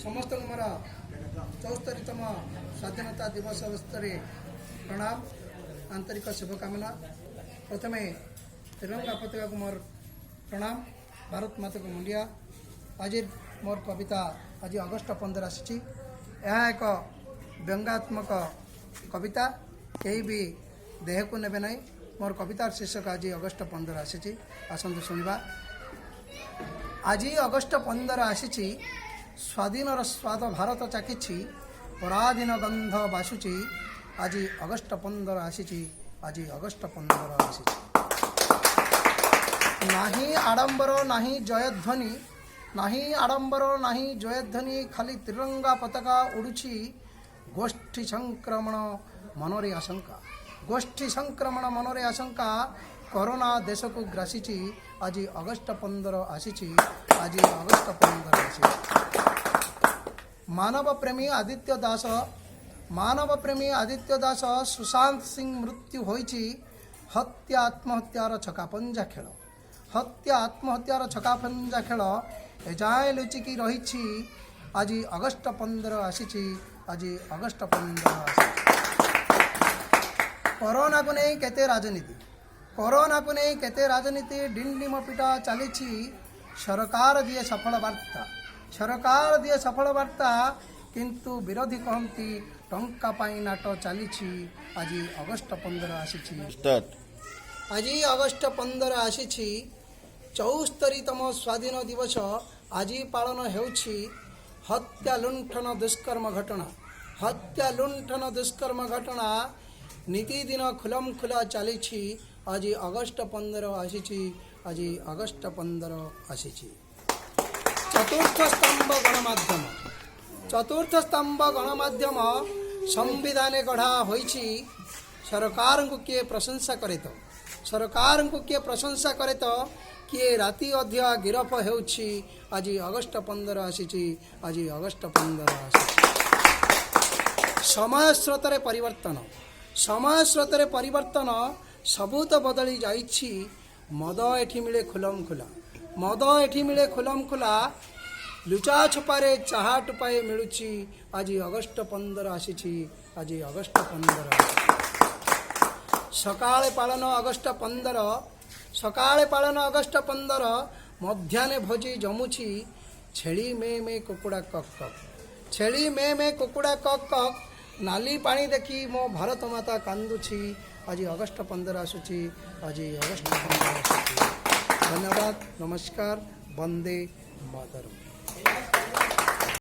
समस्त मोर 74तम स्वाधीनता दिवस अवसर प्रणाम आंतरिक शुभकामना। प्रथमे तिरंगा पताका को मोर प्रणाम, भारत माता को मुंडिया। आज मोर कविता आज अगस्ट 15 आसी। यह एक व्यंगात्मक कविता, कहीं भी देह को नेबे नहीं। मोर कवितार शीर्षक आज अगस्ट 15 आसी। आसतु शुणा। आज अगस्ट 15 आसी। स्वाधीनर स्वाद भारत चाखी, पराधीन गंध बासुची। आज अगस्ट 15 आसी। आज अगस्ट 15 आसी। नाही आडंबर नाही जयध्वनि, नाही आडंबर नाही जयध्वनि, खाली तिरंगा पताका उड़ुची। गोष्ठी संक्रमण मनरे आशंका, गोष्ठी संक्रमण मनरे आशंका। कोरोना देश को ग्रासी। आज अगस्ट 15 आसी। आज अगस्ट 15 आसी। मानव प्रेमी आदित्य दास, मानव प्रेमी आदित्य दास सुशांत सिंह मृत्यु होईची। हत्या आत्महत्यार छकापंजा खेल, हत्या आत्महत्यार छकापंजा खेल एजाए लुचिकी रही। आज अगस्ट 15 आसी। आज अगस्ट 15 आसी। कोरोना को नहीं केते राजनीति, कोरोना को नहीं केते राजनीति। डिंडिम पिटा चली। सरकार दिए सफल वार्ता, सरकार दिए सफल वार्ता, किंतु विरोधी कहती टंका पाई नाट चली। आज अगस्ट 15 आसी। आज अगस्ट 15 आसी। 74तम स्वाधीन दिवस आज पालन होउछि। हत्या लुंठन दुष्कर्म घटना, हत्या लुंठन दुष्कर्म घटना नीति दिन खुलम खुला चली। आज अगस्ट 15 आसी। आज अगस्ट 15 आसी। चतुर्थ स्तंभ गणमाध्यम, चतुर्थ स्तंभ गणमाध्यम संविधान गढ़ा होइछि। सरकार को किए प्रशंसा करे तो, सरकार को किए प्रशंसा करे तो किए राति अध्या गिरफ होउछि। आज अगस्ट 15 आसी। आज अगस्ट 15 आसी। समय स्रोतरे परिवर्तन, समय स्रोतरे परिवर्तन सबू तो बदली जाइछि। मद एठी मिले खुलम खुला, मद एठी मिले खुलम खुला। लुचा छुपारे चाहा टुपाए मिलुची। आज अगस्ट 15 आसी। आज अगस्ट 15 सकाळे पालन अगस्ट 15, सकाळे पालन अगस्ट 15। मध्याह्ने भोजी जमुची। छेली मे मे कुकुड़ा कक कक, छेली मे मे कुकुड़ा कक कक। नाली पानी देखी मो भारत माता कांदुची। आज अगस्ट 15 आसुची। आज अगस्ट 15 आसुची। धन्यवाद, नमस्कार, वंदे मातरम।